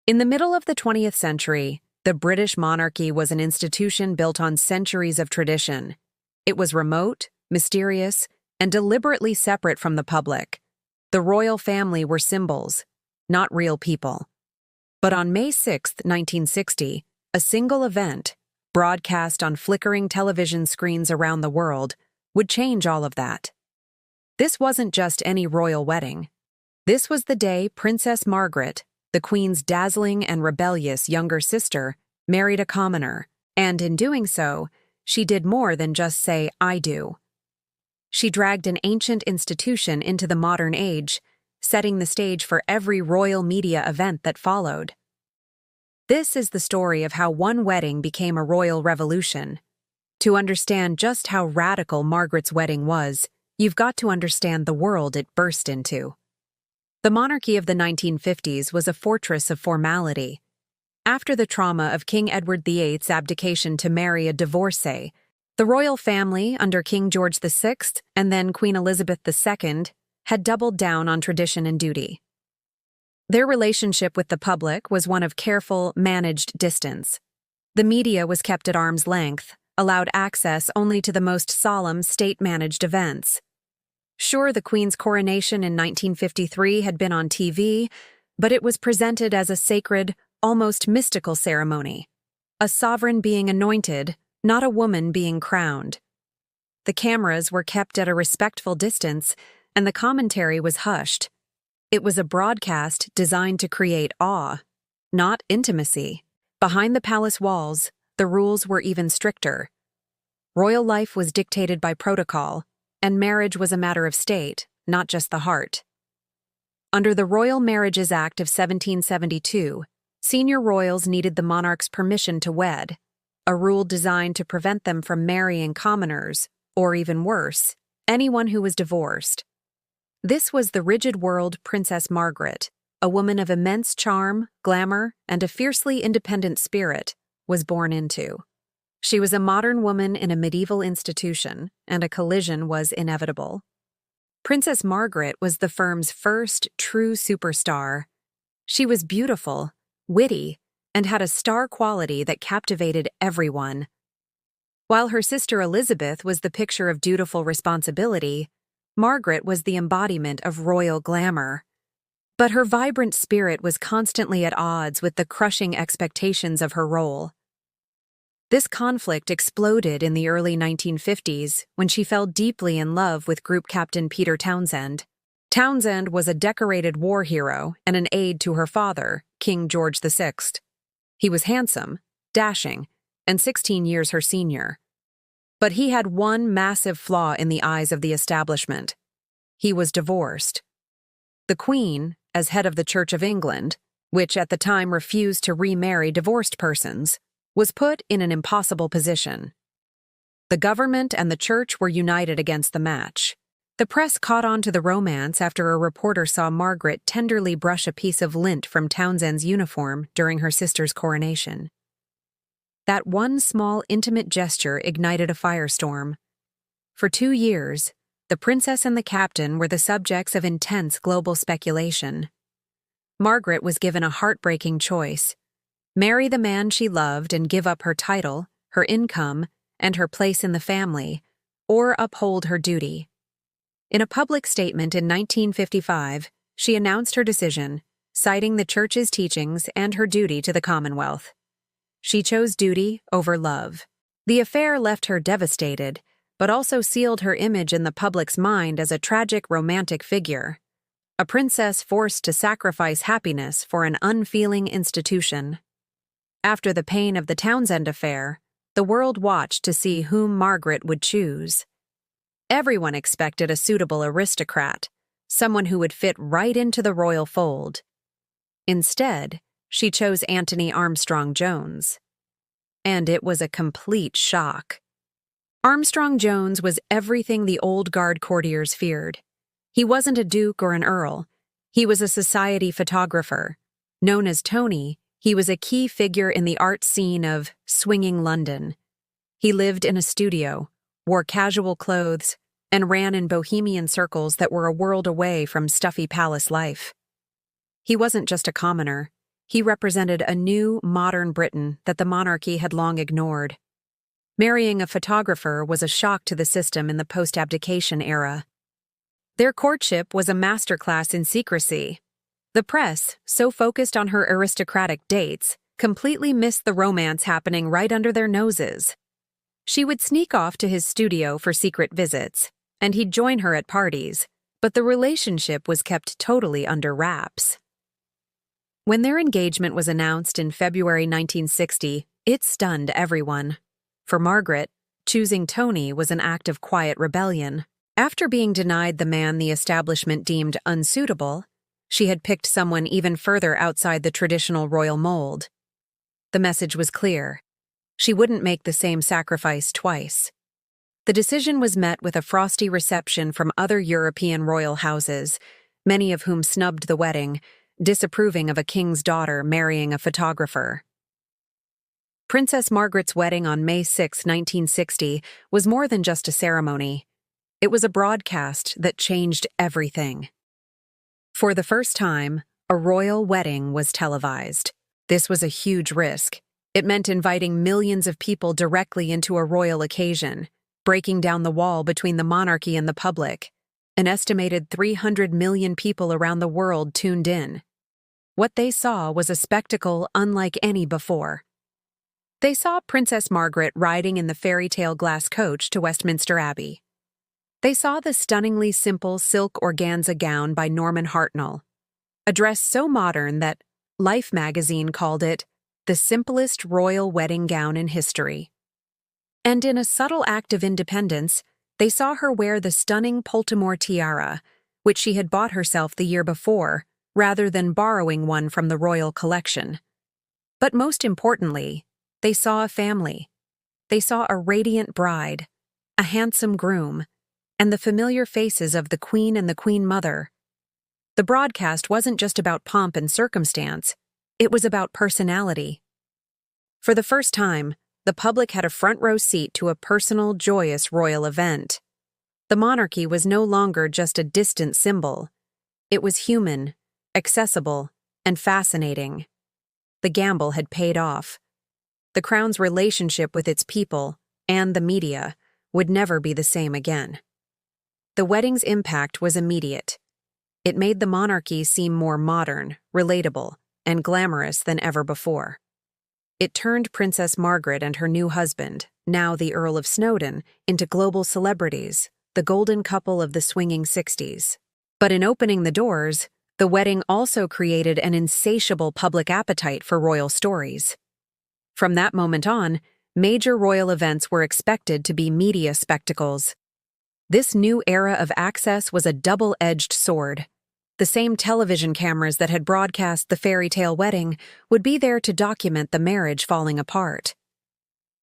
In the middle of the 20th century, the British monarchy was an institution built on centuries of tradition. It was remote, mysterious, and deliberately separate from the public. The royal family were symbols, not real people. But on May 6, 1960, a single event, broadcast on flickering television screens around the world, would change all of that. This wasn't just any royal wedding. This was the day Princess Margaret, the Queen's dazzling and rebellious younger sister, married a commoner, and in doing so, she did more than just say, "I do." She dragged an ancient institution into the modern age, setting the stage for every royal media event that followed. This is the story of how one wedding became a royal revolution. To understand just how radical Margaret's wedding was, you've got to understand the world it burst into. The monarchy of the 1950s was a fortress of formality. After the trauma of King Edward VIII's abdication to marry a divorcee, the royal family under King George VI and then Queen Elizabeth II had doubled down on tradition and duty. Their relationship with the public was one of careful, managed distance. The media was kept at arm's length, allowed access only to the most solemn state-managed events. Sure, the Queen's coronation in 1953 had been on TV, but it was presented as a sacred, almost mystical ceremony. A sovereign being anointed, not a woman being crowned. The cameras were kept at a respectful distance, and the commentary was hushed. It was a broadcast designed to create awe, not intimacy. Behind the palace walls, the rules were even stricter. Royal life was dictated by protocol, and marriage was a matter of state, not just the heart. Under the Royal Marriages Act of 1772, senior royals needed the monarch's permission to wed, a rule designed to prevent them from marrying commoners, or even worse, anyone who was divorced. This was the rigid-world Princess Margaret, a woman of immense charm, glamour, and a fiercely independent spirit, was born into. She was a modern woman in a medieval institution, and a collision was inevitable. Princess Margaret was the firm's first true superstar. She was beautiful, witty, and had a star quality that captivated everyone. While her sister Elizabeth was the picture of dutiful responsibility, Margaret was the embodiment of royal glamour. But her vibrant spirit was constantly at odds with the crushing expectations of her role. This conflict exploded in the early 1950s when she fell deeply in love with Group Captain Peter Townsend. Townsend was a decorated war hero and an aide to her father, King George VI. He was handsome, dashing, and 16 years her senior. But he had one massive flaw in the eyes of the establishment. He was divorced. The Queen, as head of the Church of England, which at the time refused to remarry divorced persons, was put in an impossible position. The government and the church were united against the match. The press caught on to the romance after a reporter saw Margaret tenderly brush a piece of lint from Townsend's uniform during her sister's coronation. That one small, intimate gesture ignited a firestorm. For 2 years, the princess and the captain were the subjects of intense global speculation. Margaret was given a heartbreaking choice: marry the man she loved and give up her title, her income, and her place in the family, or uphold her duty. In a public statement in 1955, she announced her decision, citing the Church's teachings and her duty to the Commonwealth. She chose duty over love. The affair left her devastated, but also sealed her image in the public's mind as a tragic romantic figure, a princess forced to sacrifice happiness for an unfeeling institution. After the pain of the Townsend affair, the world watched to see whom Margaret would choose. Everyone expected a suitable aristocrat, someone who would fit right into the royal fold. Instead, she chose Antony Armstrong-Jones. And it was a complete shock. Armstrong-Jones was everything the old guard courtiers feared. He wasn't a duke or an earl. He was a society photographer. Known as Tony, he was a key figure in the art scene of swinging London. He lived in a studio, wore casual clothes, and ran in bohemian circles that were a world away from stuffy palace life. He wasn't just a commoner. He represented a new, modern Britain that the monarchy had long ignored. Marrying a photographer was a shock to the system in the post-abdication era. Their courtship was a masterclass in secrecy. The press, so focused on her aristocratic dates, completely missed the romance happening right under their noses. She would sneak off to his studio for secret visits, and he'd join her at parties, but the relationship was kept totally under wraps. When their engagement was announced in February 1960, it stunned everyone. For Margaret, choosing Tony was an act of quiet rebellion. After being denied the man the establishment deemed unsuitable, she had picked someone even further outside the traditional royal mold. The message was clear. She wouldn't make the same sacrifice twice. The decision was met with a frosty reception from other European royal houses, many of whom snubbed the wedding, disapproving of a king's daughter marrying a photographer. Princess Margaret's wedding on May 6, 1960, was more than just a ceremony. It was a broadcast that changed everything. For the first time, a royal wedding was televised. This was a huge risk. It meant inviting millions of people directly into a royal occasion, breaking down the wall between the monarchy and the public. An estimated 300 million people around the world tuned in. What they saw was a spectacle unlike any before. They saw Princess Margaret riding in the fairy tale glass coach to Westminster Abbey. They saw the stunningly simple silk organza gown by Norman Hartnell, a dress so modern that Life magazine called it the simplest royal wedding gown in history. And in a subtle act of independence, they saw her wear the stunning Poltimore tiara, which she had bought herself the year before, rather than borrowing one from the royal collection. But most importantly, they saw a family. They saw a radiant bride, a handsome groom, and the familiar faces of the Queen and the Queen Mother. The broadcast wasn't just about pomp and circumstance, it was about personality. For the first time, the public had a front-row seat to a personal, joyous royal event. The monarchy was no longer just a distant symbol. It was human, accessible, and fascinating. The gamble had paid off. The Crown's relationship with its people, and the media, would never be the same again. The wedding's impact was immediate. It made the monarchy seem more modern, relatable, and glamorous than ever before. It turned Princess Margaret and her new husband, now the Earl of Snowdon, into global celebrities, the golden couple of the swinging 60s. But in opening the doors, the wedding also created an insatiable public appetite for royal stories. From that moment on, major royal events were expected to be media spectacles. This new era of access was a double-edged sword. The same television cameras that had broadcast the fairy tale wedding would be there to document the marriage falling apart.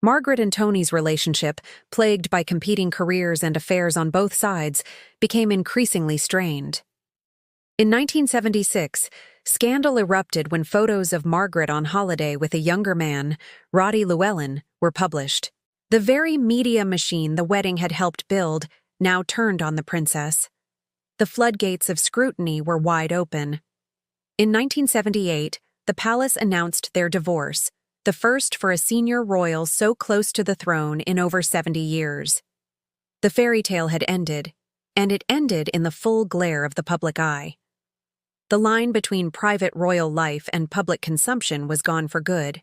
Margaret and Tony's relationship, plagued by competing careers and affairs on both sides, became increasingly strained. In 1976, scandal erupted when photos of Margaret on holiday with a younger man, Roddy Llewellyn, were published. The very media machine the wedding had helped build now turned on the princess. The floodgates of scrutiny were wide open. In 1978, the palace announced their divorce, the first for a senior royal so close to the throne in over 70 years. The fairy tale had ended, and it ended in the full glare of the public eye. The line between private royal life and public consumption was gone for good.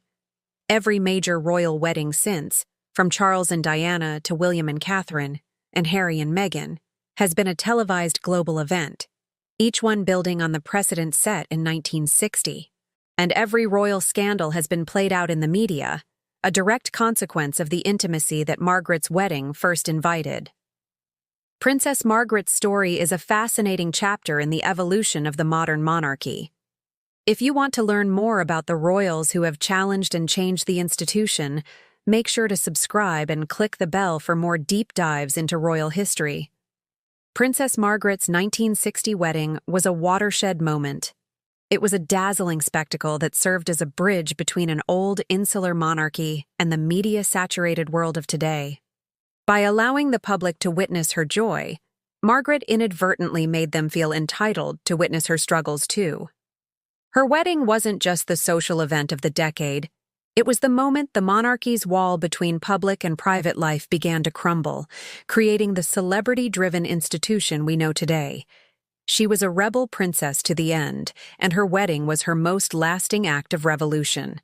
Every major royal wedding since, from Charles and Diana to William and Catherine, and Harry and Meghan, has been a televised global event, each one building on the precedent set in 1960. And every royal scandal has been played out in the media, a direct consequence of the intimacy that Margaret's wedding first invited. Princess Margaret's story is a fascinating chapter in the evolution of the modern monarchy. If you want to learn more about the royals who have challenged and changed the institution, make sure to subscribe and click the bell for more deep dives into royal history. Princess Margaret's 1960 wedding was a watershed moment. It was a dazzling spectacle that served as a bridge between an old insular monarchy and the media-saturated world of today. By allowing the public to witness her joy, Margaret inadvertently made them feel entitled to witness her struggles too. Her wedding wasn't just the social event of the decade. It was the moment the monarchy's wall between public and private life began to crumble, creating the celebrity-driven institution we know today. She was a rebel princess to the end, and her wedding was her most lasting act of revolution.